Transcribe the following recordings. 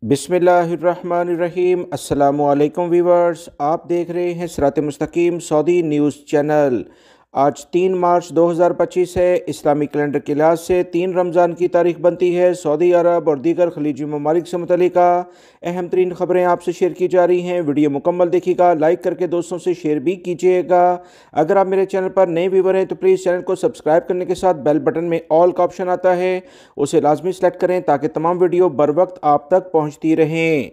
बिस्मिल्लाहिर्रहमानिर्रहीम। अस्सलामुअलैकुम वीवर्स, आप देख रहे हैं सिरात मुस्तकीम सऊदी न्यूज़ चैनल। आज 3 मार्च 2025 है। इस्लामी कैलेंडर के लिहाज से 3 रमज़ान की तारीख बनती है। सऊदी अरब और दीगर खलीजी ममालिक से मुतल्लिका अहम तरीन ख़बरें आपसे शेयर की जा रही हैं। वीडियो मुकम्मल देखिएगा, लाइक करके दोस्तों से शेयर भी कीजिएगा। अगर आप मेरे चैनल पर नए व्यूवर हैं तो प्लीज़ चैनल को सब्सक्राइब करने के साथ बेल बटन में ऑल का ऑप्शन आता है, उसे लाजमी सेलेक्ट करें ताकि तमाम वीडियो बर वक्त आप तक पहुँचती रहें।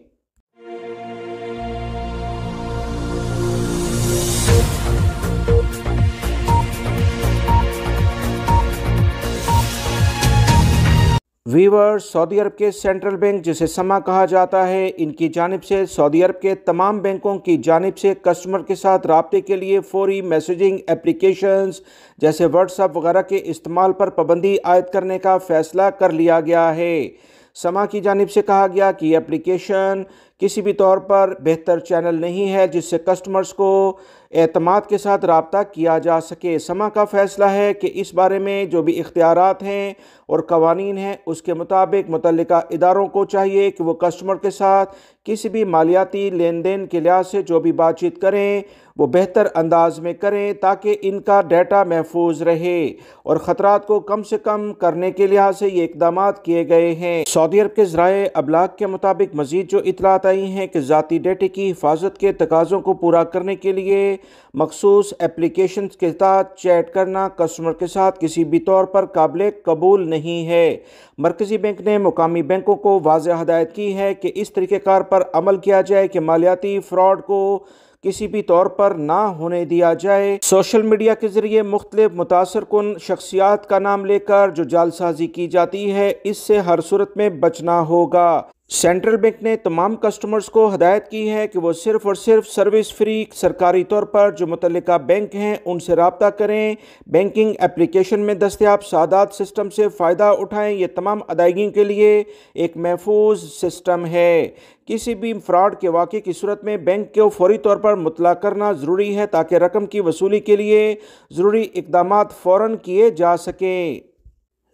वीवर, सऊदी अरब के सेंट्रल बैंक जिसे समा कहा जाता है, इनकी जानिब से सऊदी अरब के तमाम बैंकों की जानिब से कस्टमर के साथ राब्ते के लिए फौरी मैसेजिंग एप्लीकेशंस जैसे व्हाट्सएप वगैरह के इस्तेमाल पर पाबंदी आयद करने का फ़ैसला कर लिया गया है। समा की जानिब से कहा गया कि यह एप्लीकेशन किसी भी तौर पर बेहतर चैनल नहीं है जिससे कस्टमर्स को एतमाद के साथ राब्ता किया जा सके। समा का फ़ैसला है कि इस बारे में जो भी इख्तियारात हैं और कवानीन हैं उसके मुताबिक मुतल्लिका इदारों को चाहिए कि वो कस्टमर के साथ किसी भी मालियाती लेन देन के लिहाज से जो भी बातचीत करें वो बेहतर अंदाज में करें ताकि इनका डाटा महफूज रहे और ख़तरात को कम से कम करने के लिहाज से ये इकदाम किए गए हैं। सऊदी अरब के ज़राए अबलाग के मुताबिक मज़ीद जो इतलात आई हैं कि ज़ाती डेटे की हिफाजत के तकाज़ों को पूरा करने के लिए मखसूस एप्लीकेशन के साथ चैट करना कस्टमर के साथ किसी भी तौर पर काबिल कबूल नहीं है। मरकज़ी बैंक ने मुकामी बैंकों को वाज़ेह हदायत की है कि इस तरीक़ेकार पर अमल किया जाए कि मालियाती फ्रॉड को किसी भी तौर पर ना होने दिया जाए। सोशल मीडिया के ज़रिए मुख्तलिफ मुतासर कुन शख्सियात का नाम लेकर जो जालसाजी की जाती है, इससे हर सूरत में बचना होगा। सेंट्रल बैंक ने तमाम कस्टमर्स को हदायत की है कि वो सिर्फ़ और सिर्फ सर्विस फ्री सरकारी तौर पर जो मुतल्लिका बैंक हैं उनसे रब्ता करें, बैंकिंग एप्लीकेशन में दस्तयाब सादात सिस्टम से फ़ायदा उठाएं। ये तमाम अदायगी के लिए एक महफूज सिस्टम है। किसी भी फ्रॉड के वाक़े की सूरत में बैंक को फौरी तौर पर मुतला करना ज़रूरी है ताकि रकम की वसूली के लिए ज़रूरी इक़दामात फ़ौरन किए जा सकें।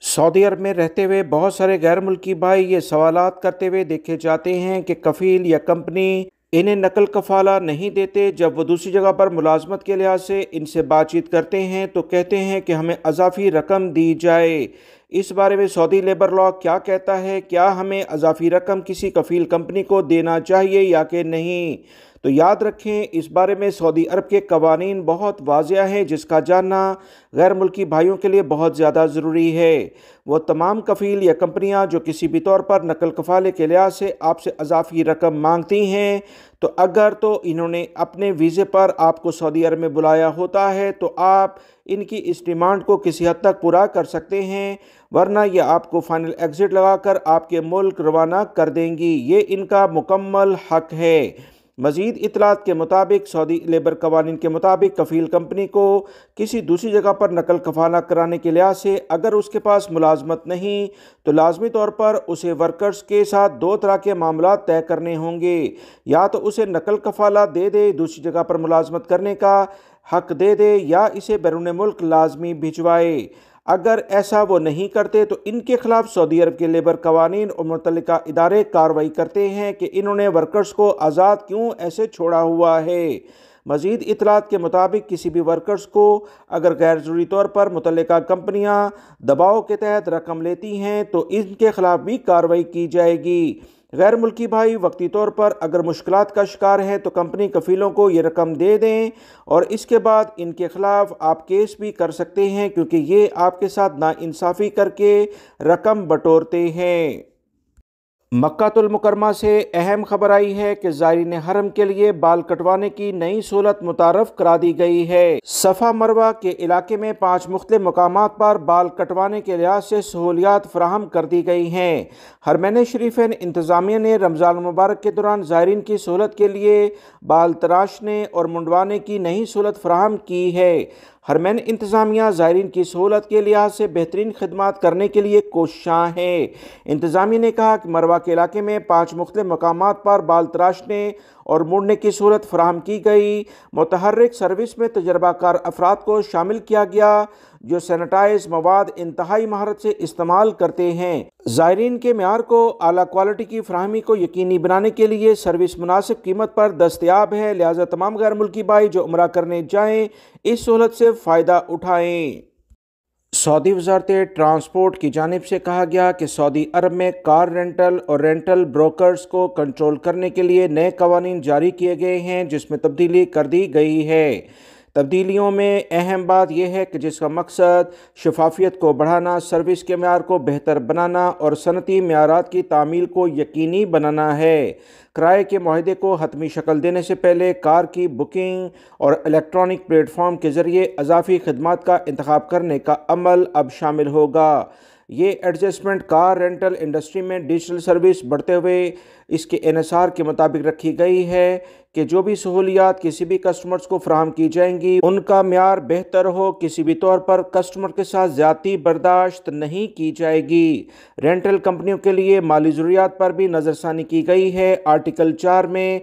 सऊदी अरब में रहते हुए बहुत सारे गैर मुल्की भाई ये सवालात करते हुए देखे जाते हैं कि कफ़ील या कंपनी इन्हें नकल कफ़ाला नहीं देते। जब वो दूसरी जगह पर मुलाजमत के लिहाज से इनसे बातचीत करते हैं तो कहते हैं कि हमें अज़ाफ़ी रकम दी जाए। इस बारे में सऊदी लेबर लॉ क्या कहता है? क्या हमें अज़ाफ़ी रकम किसी कफ़ील कंपनी को देना चाहिए या कि नहीं? तो याद रखें, इस बारे में सऊदी अरब के कवानीन बहुत वाज़ेह हैं जिसका जानना गैर मुल्की भाइयों के लिए बहुत ज़्यादा ज़रूरी है। वो तमाम कफ़ील या कंपनियां जो किसी भी तौर पर नकल कफ़ाले के लिहाज से आपसे अज़ाफ़ी रकम मांगती हैं तो अगर तो इन्होंने अपने वीज़े पर आपको सऊदी अरब में बुलाया होता है तो आप इनकी इस डिमांड को किसी हद तक पूरा कर सकते हैं, वरना ये आपको फ़ाइनल एग्ज़िट लगाकर आपके मुल्क रवाना कर देंगी। ये इनका मुकम्मल हक़ है। मज़ीद इतलात के मुताबिक सऊदी लेबर कवानीन के मुताबिक कफ़ील कंपनी को किसी दूसरी जगह पर नकल कफ़ाला कराने के लिहाज से अगर उसके पास मुलाजमत नहीं तो लाजमी तौर पर उसे वर्कर्स के साथ 2 तरह के मामला तय करने होंगे। या तो उसे नकल कफ़ाला दे दे, दूसरी जगह पर मुलाजमत करने का हक़ दे दे, या इसे बैरून मुल्क लाजमी भिजवाए। अगर ऐसा वो नहीं करते तो इनके खिलाफ सऊदी अरब के लेबर कवानीन और मुतल्लिका इदारे कार्रवाई करते हैं कि इन्होंने वर्कर्स को आज़ाद क्यों ऐसे छोड़ा हुआ है। मज़ीद इतलात के मुताबिक किसी भी वर्कर्स को अगर गैर ज़रूरी तौर पर मुतल्लिका कंपनियां दबाव के तहत रकम लेती हैं तो इनके खिलाफ भी कार्रवाई की जाएगी। गैर मुल्की भाई वक्ती तौर पर अगर मुश्किलात का शिकार हैं तो कंपनी कफ़ीलों को ये रकम दे दें और इसके बाद इनके ख़िलाफ़ आप केस भी कर सकते हैं क्योंकि ये आपके साथ नाइंसाफ़ी करके रकम बटोरते हैं। मक्कातुल मुकरमा से अहम खबर आई है कि ज़ायरीन हरम के लिए बाल कटवाने की नई सहूलत मुतारफ़ करा दी गई है। सफ़ा मरवा के इलाके में 5 मुख्तलिफ मकामात पर बाल कटवाने के लिहाज से सहूलियात फराहम कर दी गई हैं। हरमैन शरीफैन इंतज़ामिया ने रमज़ान मुबारक के दौरान ज़ायरीन की सहूलत के लिए बाल तराशने और मुंडवाने की नई सहूलत फराहम की है। हरमैन इंतज़ामिया ज़ायरीन की सहूलत के लिहाज से बेहतरीन खिदमात करने के लिए कोशिशां है। इंतज़ामिया ने कहा कि मरवा के इलाके में 5 मुख्तलिफ मकामात पर बाल तराशने और मुड़ने की सहूलत फराहम की गई। मुतहर्रिक सर्विस में तजर्बाकार अफराद को शामिल किया गया جو سینیٹائز مواد انتہائی مہارت سے استعمال کرتے ہیں۔ زائرین کے معیار کو اعلیٰ کوالٹی کی فراہمی کو یقینی بنانے کے لیے سروس مناسب قیمت پر دستیاب ہے، لہٰذا تمام غیر ملکی بھائی جو عمرہ کرنے جائیں اس سہولت سے فائدہ اٹھائیں۔ سعودی وزارت ٹرانسپورٹ کی جانب سے کہا گیا کہ سعودی عرب میں کار رینٹل اور رینٹل بروکرز کو کنٹرول کرنے کے لیے نئے قوانین جاری کیے گئے ہیں، جس میں تبدیلی کر دی گئی ہے۔ تبدیلیوں میں اہم بات یہ ہے کہ جس کا مقصد شفافیت کو بڑھانا، سروس کے معیار کو بہتر بنانا اور صنعتی معیارات کی تعمیل کو یقینی بنانا ہے۔ کرائے کے معاہدے کو حتمی شکل دینے سے پہلے کار کی بکنگ اور الیکٹرانک پلیٹ فارم کے ذریعے اضافی خدمات کا انتخاب کرنے کا عمل اب شامل ہوگا۔ یہ ایڈجسٹمنٹ کار رینٹل انڈسٹری میں ڈیجیٹل سروس بڑھتے ہوئے اس کے انحصار کے مطابق رکھی گئی ہے کہ جو بھی سہولیات کسی بھی کسٹمرز کو فراہم کی جائیں گی ان کا معیار بہتر ہو، کسی بھی طور پر کسٹمر کے ساتھ زیادتی برداشت نہیں کی جائے گی۔ رینٹل کمپنیوں کے لیے مالی ضروریات پر بھی نظر ثانی کی گئی ہے۔ آرٹیکل 4 میں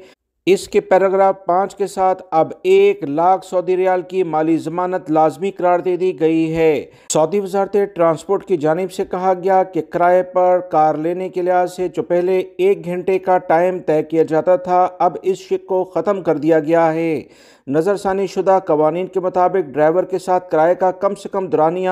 اس کے پیراگراف 5 کے ساتھ اب 1,00,000 سعودی ریال کی مالی ضمانت لازمی قرار دے دی گئی ہے۔ سعودی وزارت ٹرانسپورٹ کی جانب سے کہا گیا کہ کرائے پر کار لینے کے لحاظ سے جو پہلے 1 گھنٹے کا ٹائم طے کیا جاتا تھا، اب اس شک کو ختم کر دیا گیا ہے۔ نظر ثانی شدہ قوانین کے مطابق ڈرائیور کے ساتھ کرائے کا کم سے کم دورانیہ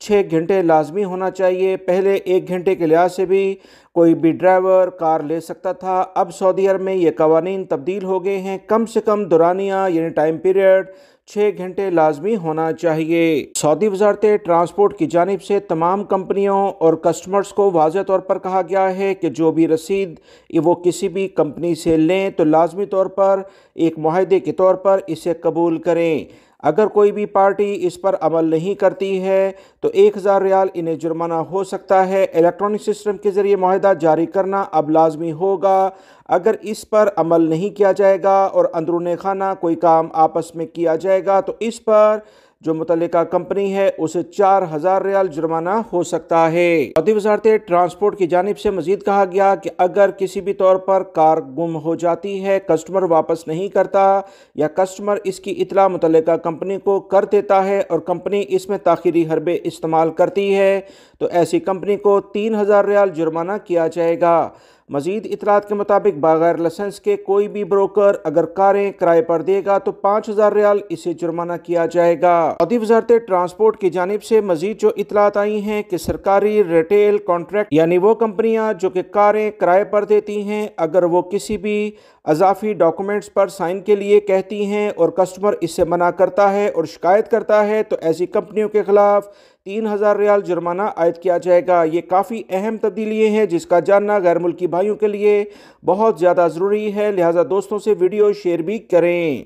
6 گھنٹے لازمی ہونا چاہیے۔ پہلے 1 گھنٹے کے لحاظ سے بھی کوئی بھی ڈرائیور کار لے سکتا تھا، اب سعودی عرب میں یہ قوانین تبدیل ہو گئے ہیں۔ کم سے کم دورانیہ یعنی ٹائم پیریڈ 6 گھنٹے لازمی ہونا چاہیے۔ سعودی وزارت ٹرانسپورٹ کی جانب سے تمام کمپنیوں اور کسٹمرز کو واضح طور پر کہا گیا ہے کہ جو بھی رسید وہ کسی بھی کمپنی سے لیں تو لازمی طور پر ایک معاہدے کے طور پر اسے قبول کریں۔ اگر کوئی بھی پارٹی اس پر عمل نہیں کرتی ہے تو 1,000 ریال انہیں جرمانہ ہو سکتا ہے۔ الیکٹرانک سسٹم کے ذریعے معاہدہ جاری کرنا اب لازمی ہوگا۔ اگر اس پر عمل نہیں کیا جائے گا اور اندرون خانہ کوئی کام آپس میں کیا جائے گا تو اس پر جو متعلقہ کمپنی ہے اسے 4,000 ریال جرمانہ ہو سکتا ہے۔ سعودی وزارت ٹرانسپورٹ کی جانب سے مزید کہا گیا کہ اگر کسی بھی طور پر کار گم ہو جاتی ہے، کسٹمر واپس نہیں کرتا یا کسٹمر اس کی اطلاع متعلقہ کمپنی کو کر دیتا ہے اور کمپنی اس میں تاخیری حربے استعمال کرتی ہے تو ایسی کمپنی کو 3,000 ریال جرمانہ کیا جائے گا۔ مزید اطلاعات کے مطابق بغیر لائسنس کے کوئی بھی بروکر اگر کاریں کرائے پر دے گا تو 5,000 ریال اسے جرمانہ کیا جائے گا۔ سعودی وزارت ٹرانسپورٹ کی جانب سے مزید جو اطلاعات آئی ہیں کہ سرکاری ریٹیل کانٹریکٹ یعنی وہ کمپنیاں جو کہ کاریں کرائے پر دیتی ہیں، اگر وہ کسی بھی اضافی ڈاکومنٹس پر سائن کے لیے کہتی ہیں اور کسٹمر اس سے منع کرتا ہے اور شکایت کرتا ہے تو ایسی کمپنیوں کے خلاف 3,000 ریال جرمانہ عائد کیا جائے گا۔ یہ کافی اہم تبدیلی ہیں جس کا جاننا غیر ملکی بھائیوں کے لیے بہت زیادہ ضروری ہے، لہٰذا دوستوں سے ویڈیو شیئر بھی کریں۔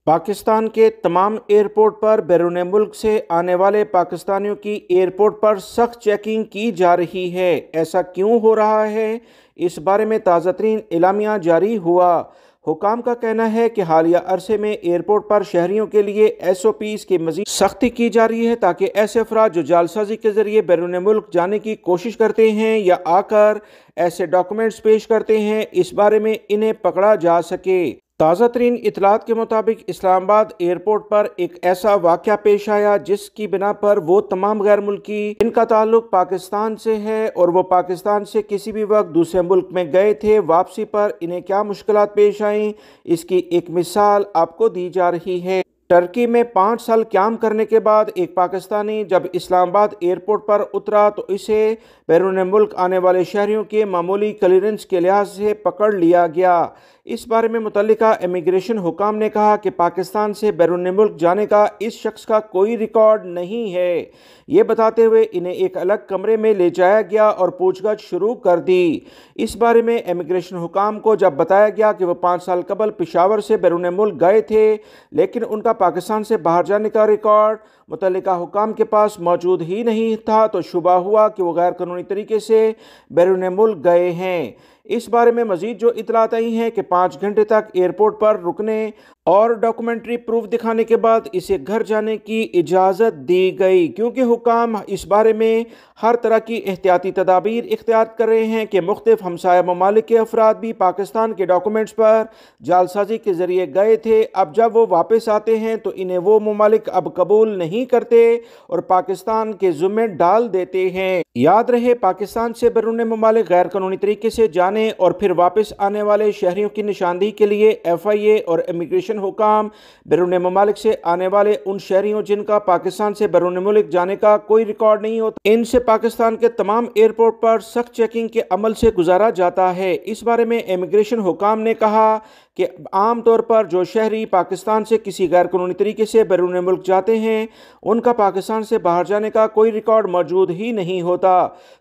پاکستان کے تمام ایئرپورٹ پر بیرون ملک سے آنے والے پاکستانیوں کی ایئرپورٹ پر سخت چیکنگ کی جا رہی ہے۔ ایسا کیوں ہو رہا ہے؟ اس بارے میں تازہ ترین اعلامیہ جاری ہوا۔ حکام کا کہنا ہے کہ حالیہ عرصے میں ایئرپورٹ پر شہریوں کے لیے SOPs کی مزید سختی کی جا رہی ہے تاکہ ایسے افراد جو جعلسازی کے ذریعے بیرون ملک جانے کی کوشش کرتے ہیں یا آ کر ایسے ڈاکومنٹس پیش کرتے ہیں، اس بارے میں انہیں پکڑا جا سکے۔ تازہ ترین اطلاعات کے مطابق اسلام آباد ایئرپورٹ پر ایک ایسا واقعہ پیش آیا جس کی بنا پر وہ تمام غیر ملکی جن کا تعلق پاکستان سے ہے اور وہ پاکستان سے کسی بھی وقت دوسرے ملک میں گئے تھے، واپسی پر انہیں کیا مشکلات پیش آئیں، اس کی ایک مثال آپ کو دی جا رہی ہے۔ ٹرکی میں 5 سال قیام کرنے کے بعد ایک پاکستانی جب اسلام آباد ایئرپورٹ پر اترا تو اسے بیرون ملک آنے والے شہریوں کے معمولی کلیئرنس کے لحاظ سے پکڑ لیا گیا۔ اس بارے میں متعلقہ امیگریشن حکام نے کہا کہ پاکستان سے بیرون ملک جانے کا اس شخص کا کوئی ریکارڈ نہیں ہے۔ یہ بتاتے ہوئے انہیں ایک الگ کمرے میں لے جایا گیا اور پوچھ گچھ شروع کر دی۔ اس بارے میں امیگریشن حکام کو جب بتایا گیا کہ وہ 5 سال قبل پشاور سے بیرون ملک گئے تھے لیکن ان کا پاکستان سے باہر جانے کا ریکارڈ متعلقہ حکام کے پاس موجود ہی نہیں تھا تو شبہ ہوا کہ وہ غیر قانونی طریقے سے بیرون ملک گئے ہیں۔ اس بارے میں مزید جو اطلاعات آئی ہیں کہ 5 گھنٹے تک ایئرپورٹ پر رکنے और डॉक्यूमेंट्री प्रूफ दिखाने के बाद इसे घर जाने की इजाज़त दी गई, क्योंकि हुकाम इस बारे में हर तरह की एहतियाती तदाबीर इख्तियार कर रहे हैं कि मुख्तलिफ हमसाया ममालिक के अफराद भी पाकिस्तान के डॉक्यूमेंट्स पर जालसाजी के ज़रिए गए थे। अब जब वो वापस आते हैं तो इन्हें वो ममालिक अब कबूल नहीं करते और पाकिस्तान के ज़िम्मे डाल देते हैं। याद रहे, पाकिस्तान से बैरून ममालिक गैर कानूनी तरीके से जाने और फिर वापस आने वाले शहरियों की निशानदेही के लिए FIA और इमिग्रेशन हुकाम बैरून ममालिक से आने वाले उन शहरियों जिनका पाकिस्तान से बैरून मुल्क जाने का कोई रिकॉर्ड नहीं होता, इनसे पाकिस्तान के तमाम एयरपोर्ट पर सख्त चेकिंग के अमल से गुजारा जाता है। इस बारे में इमिग्रेशन हुकाम ने कहा कि आम तौर पर जो शहरी पाकिस्तान से किसी गैर कानूनी तरीके से बैरून मुल्क जाते हैं उनका पाकिस्तान से बाहर जाने का कोई रिकॉर्ड मौजूद ही नहीं होता,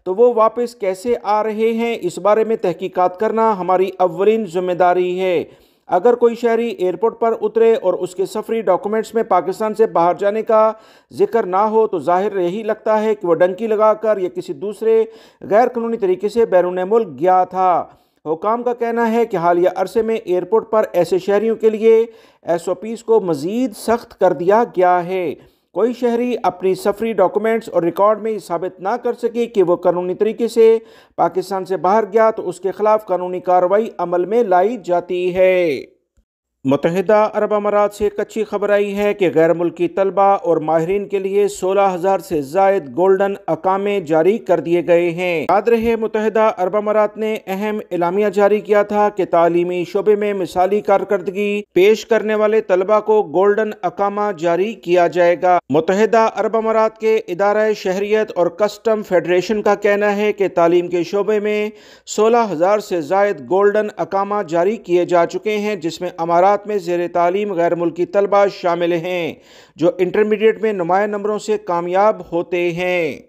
तो वो वापस कैसे आ रहे हैं इस बारे में तहकीकात करना हमारी अव्वलीन जिम्मेदारी है। अगर कोई शहरी एयरपोर्ट पर उतरे और उसके सफरी डॉक्यूमेंट्स में पाकिस्तान से बाहर जाने का जिक्र ना हो तो जाहिर यही लगता है कि वह डंकी लगाकर या किसी दूसरे गैर कानूनी तरीके से बैरून मुल्क गया था। हुकाम का कहना है कि हालिया अरसे में एयरपोर्ट पर ऐसे शहरियों के लिए SOPs को मज़ीद सख्त कर दिया गया है। कोई शहरी अपनी सफरी डॉक्यूमेंट्स और रिकॉर्ड में साबित ना कर सके कि वो कानूनी तरीके से पाकिस्तान से बाहर गया तो उसके खिलाफ कानूनी कार्रवाई अमल में लाई जाती है। मुत्तहिदा अरब अमारात से एक अच्छी खबर आई है कि गैर मुल्की तलबा और माहिरीन के लिए 16,000 से ज़ायद गोल्डन अकामे जारी कर दिए गए हैं। याद रहे, मुत्तहिदा अरब अमारात ने अहम एलामिया जारी किया था कि तालीमी शोबे में मिसाली कारकर्दगी पेश करने वाले तलबा को गोल्डन अकामा जारी किया जाएगा। मुत्तहिदा अरब अमारात के इदारा शहरियत और कस्टम फेडरेशन का कहना है कि तालीम के शोबे में 16,000 से ज़ायद गोल्डन अकामा जारी किए जा चुके हैं, जिसमें अमारात में ज़ेर तालीम गैर मुल्की तलबा शामिल हैं जो इंटरमीडिएट में नुमाया नंबरों से कामयाब होते हैं।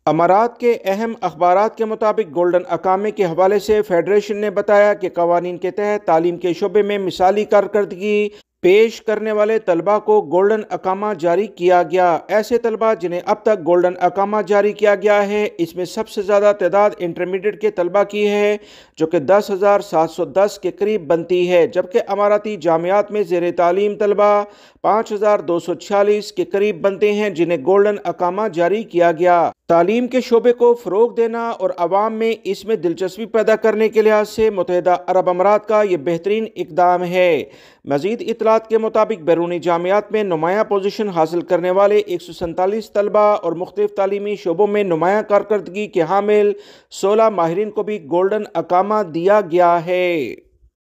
अमारात के अहम अखबारात के मुताबिक गोल्डन अकामे के हवाले से फेडरेशन ने बताया कि कवानीन के तहत तालीम के शोबे में मिसाली कारकर्दगी पेश करने वाले तलबा को गोल्डन अकामा जारी किया गया। ऐसे तलबा जिन्हें अब तक गोल्डन अकामा जारी किया गया है, इसमें सबसे ज़्यादा तादाद इंटरमीडिएट के तलबा की है जो कि 10,710 के करीब बनती है, जबकि अमाराती जामियात में ज़ेर तालीम तलबा 5,246 के करीब बनते हैं जिन्हें गोल्डन अकामा जारी किया गया। तालीम के शोबे को फ़रोग देना और आवाम में इसमें दिलचस्पी पैदा करने के लिहाज से मुत्तहिदा अरब अमारात का ये बेहतरीन इक़दाम है। मज़ीद इतलात के मुताबिक बैरूनी जामियात में नुमाया पोजीशन हासिल करने वाले 147 तलबा और मुख्तलिफ तालीमी शोबों में नुमाया कारकर्दगी के हामिल 16 माहिरीन को भी गोल्डन अकामा दिया गया है।